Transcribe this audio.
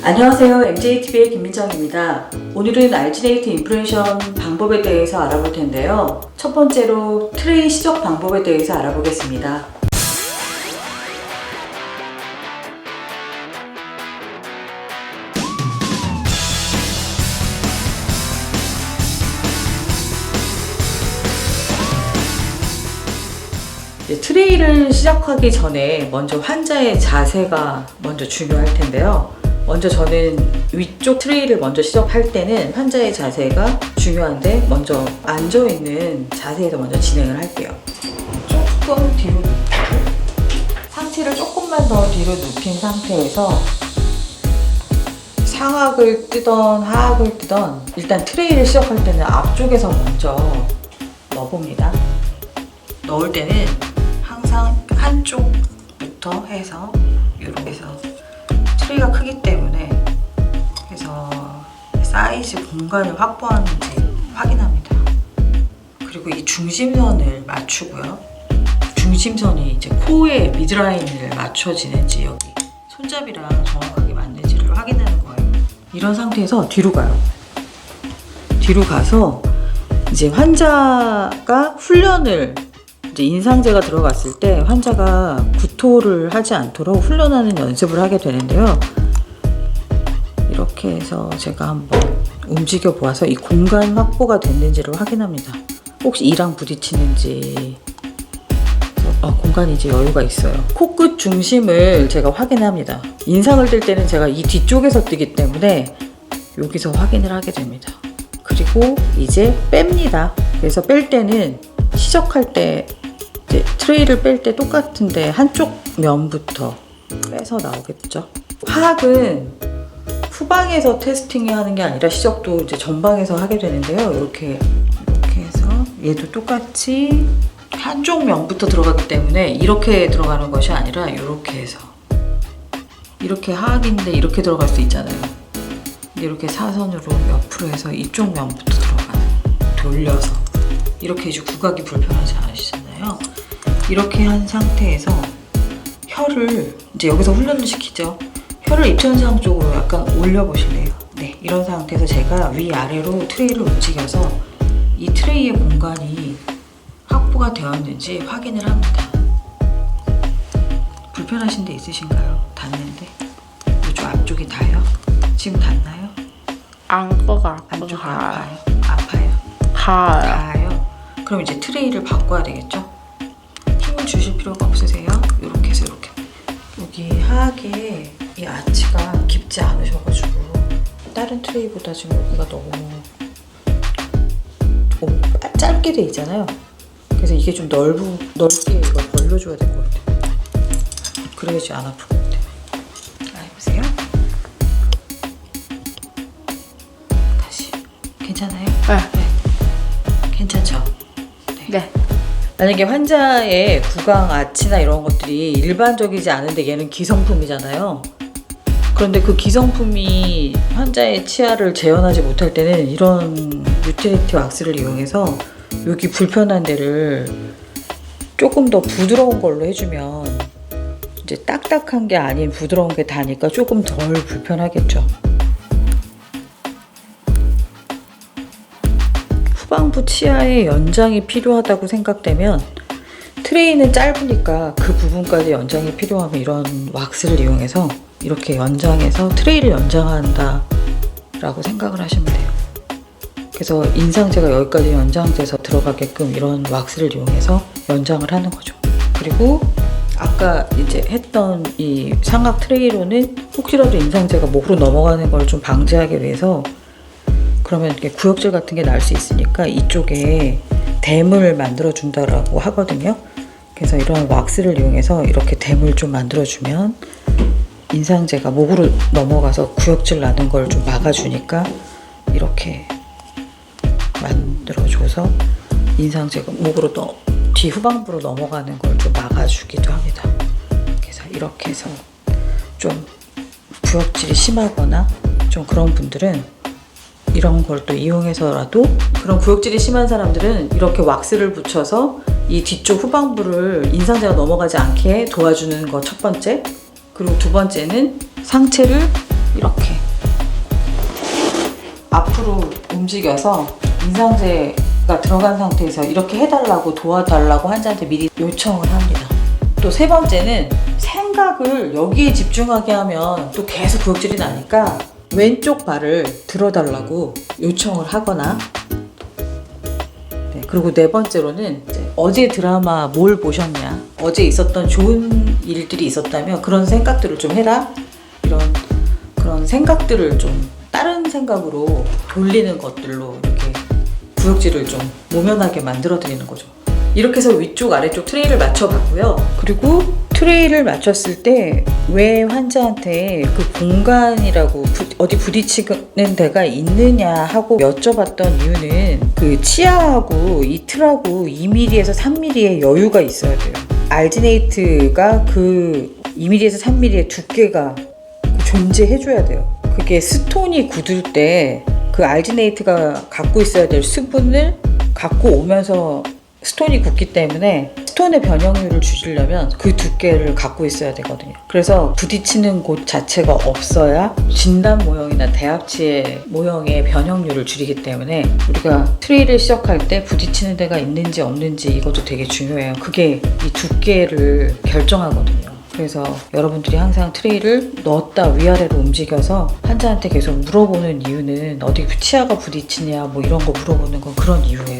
안녕하세요. MJTV의 김민정입니다. 오늘은 알지네이트 인프레션 방법에 대해서 알아볼 텐데요. 첫 번째로 트레이 시적 방법에 대해서 알아보겠습니다. 트레이를 시작하기 전에 먼저 환자의 자세가 먼저 중요할 텐데요. 먼저 저는 위쪽 트레이를 먼저 시작할 때는 환자의 자세가 중요한데 먼저 앉아있는 자세에서 먼저 진행을 할게요. 조금 뒤로 눕히고 상체를 조금만 더 뒤로 눕힌 상태에서 상악을 뜨던 하악을 뜨던 일단 트레이를 시작할 때는 앞쪽에서 먼저 넣어봅니다. 넣을 때는 항상 한쪽부터 해서 이렇게 해서 트레이가 크기 때문에 그래서 사이즈 공간을 확보하는지 확인합니다. 그리고 이 중심선을 맞추고요. 중심선이 이제 코의 미드라인을 맞춰지는지 여기 손잡이랑 정확하게 맞는지를 확인하는 거예요. 이런 상태에서 뒤로 가요. 뒤로 가서 이제 환자가 훈련을 이제 인상제가 들어갔을 때 환자가 구토를 하지 않도록 훈련하는 연습을 하게 되는데요. 이렇게 해서 제가 한번 움직여 보아서 이 공간 확보가 됐는지를 확인합니다. 혹시 이랑 부딪히는지. 공간이 이제 여유가 있어요. 코끝 중심을 제가 확인합니다. 인상을 뜰 때는 제가 이 뒤쪽에서 뜨기 때문에 여기서 확인을 하게 됩니다. 그리고 이제 뺍니다. 그래서 뺄 때는 시작할 때 이제 트레이를 뺄 때 똑같은데 한쪽 면부터 빼서 나오겠죠. 하악은 후방에서 테스팅이 하는 게 아니라 시작도 이제 전방에서 하게 되는데요. 이렇게 해서 얘도 똑같이 한쪽 면부터 들어가기 때문에 이렇게 들어가는 것이 아니라 이렇게 해서 이렇게 하악인데 이렇게 들어갈 수 있잖아요. 근데 이렇게 사선으로 옆으로 해서 이쪽 면부터 들어가는, 돌려서 이렇게 이제 구각이 불편하지 않으시잖아요. 이렇게 한 상태에서 혀를 이제 여기서 훈련을 시키죠. 혀를 입천장 쪽으로 약간 올려보실래요? 네, 이런 상태에서 제가 위아래로 트레이를 움직여서 이 트레이의 공간이 확보가 되었는지 확인을 합니다. 불편하신 데 있으신가요? 닿는데? 이쪽 앞쪽이 닿아요? 지금 닿나요? 안거가 안쪽 아파요. 아파요? 닿아요. 그럼 이제 트레이를 바꿔야 되겠죠? 힘을 주실 필요가 없으세요? 이렇게 해서 이렇게 여기 하악에 이 아치가 깊지 않으셔가지고 다른 트레이보다 지금 여기가 너무 짧게 돼 있잖아요. 그래서 이게 좀 넓게 이걸 벌려줘야 될 것 같아요. 그래야지 안 아플 것 같아요. 해보세요. 다시. 괜찮아요? 네. 괜찮죠? 네. 만약에 환자의 구강 아치나 이런 것들이 일반적이지 않은데 얘는 기성품이잖아요. 그런데 그 기성품이 환자의 치아를 재현하지 못할 때는 이런 유틸리티 왁스를 이용해서 여기 불편한 데를 조금 더 부드러운 걸로 해주면 이제 딱딱한 게 아닌 부드러운 게 다니까 조금 덜 불편하겠죠. 후방부 치아의 연장이 필요하다고 생각되면 트레이는 짧으니까 그 부분까지 연장이 필요하면 이런 왁스를 이용해서 이렇게 연장해서 트레이를 연장한다 라고 생각을 하시면 돼요. 그래서 인상제가 여기까지 연장돼서 들어가게끔 이런 왁스를 이용해서 연장을 하는 거죠. 그리고 아까 이제 했던 이 상악 트레이로는 혹시라도 인상제가 목으로 넘어가는 걸 좀 방지하기 위해서 그러면 이렇게 구역질 같은 게 날 수 있으니까 이쪽에 댐을 만들어 준다라고 하거든요. 그래서 이런 왁스를 이용해서 이렇게 댐을 좀 만들어 주면 인상제가 목으로 넘어가서 구역질 나는 걸 좀 막아주니까 이렇게 만들어줘서 인상제가 목으로 뒤 후방부로 넘어가는 걸 좀 막아주기도 합니다. 그래서 이렇게 해서 좀 구역질이 심하거나 좀 그런 분들은 이런 걸 또 이용해서라도, 그런 구역질이 심한 사람들은 이렇게 왁스를 붙여서 이 뒤쪽 후방부를 인상제가 넘어가지 않게 도와주는 거 첫 번째. 그리고 두 번째는 상체를 이렇게 앞으로 움직여서 인상제가 들어간 상태에서 이렇게 해달라고 도와달라고 환자한테 미리 요청을 합니다. 또 세 번째는 생각을 여기에 집중하게 하면 또 계속 구역질이 나니까 왼쪽 발을 들어달라고 요청을 하거나, 네, 그리고 네 번째로는 이제 어제 드라마 뭘 보셨냐, 어제 있었던 좋은 일들이 있었다면 그런 생각들을 좀 해라, 그런 생각들을 좀 다른 생각으로 돌리는 것들로 이렇게 구역질을 좀 모면하게 만들어 드리는 거죠. 이렇게 해서 위쪽 아래쪽 트레이를 맞춰 봤고요. 그리고 트레이를 맞췄을 때 왜 환자한테 그 공간이라고 어디 부딪히는 데가 있느냐 하고 여쭤봤던 이유는 그 치아하고 이 틀하고 2mm에서 3mm의 여유가 있어야 돼요. 알지네이트가 그 2mm에서 3mm의 두께가 존재해줘야 돼요. 그게 스톤이 굳을 때 그 알지네이트가 갖고 있어야 될 수분을 갖고 오면서 스톤이 굳기 때문에 스톤의 변형률을 줄이려면 그 두께를 갖고 있어야 되거든요. 그래서 부딪히는 곳 자체가 없어야 진단 모형이나 대합치의 모형의 변형률을 줄이기 때문에 우리가 트레이를 시작할 때 부딪히는 데가 있는지 없는지 이것도 되게 중요해요. 그게 이 두께를 결정하거든요. 그래서 여러분들이 항상 트레이를 넣었다 위아래로 움직여서 환자한테 계속 물어보는 이유는 어디 치아가 부딪히냐 뭐 이런 거 물어보는 건 그런 이유예요.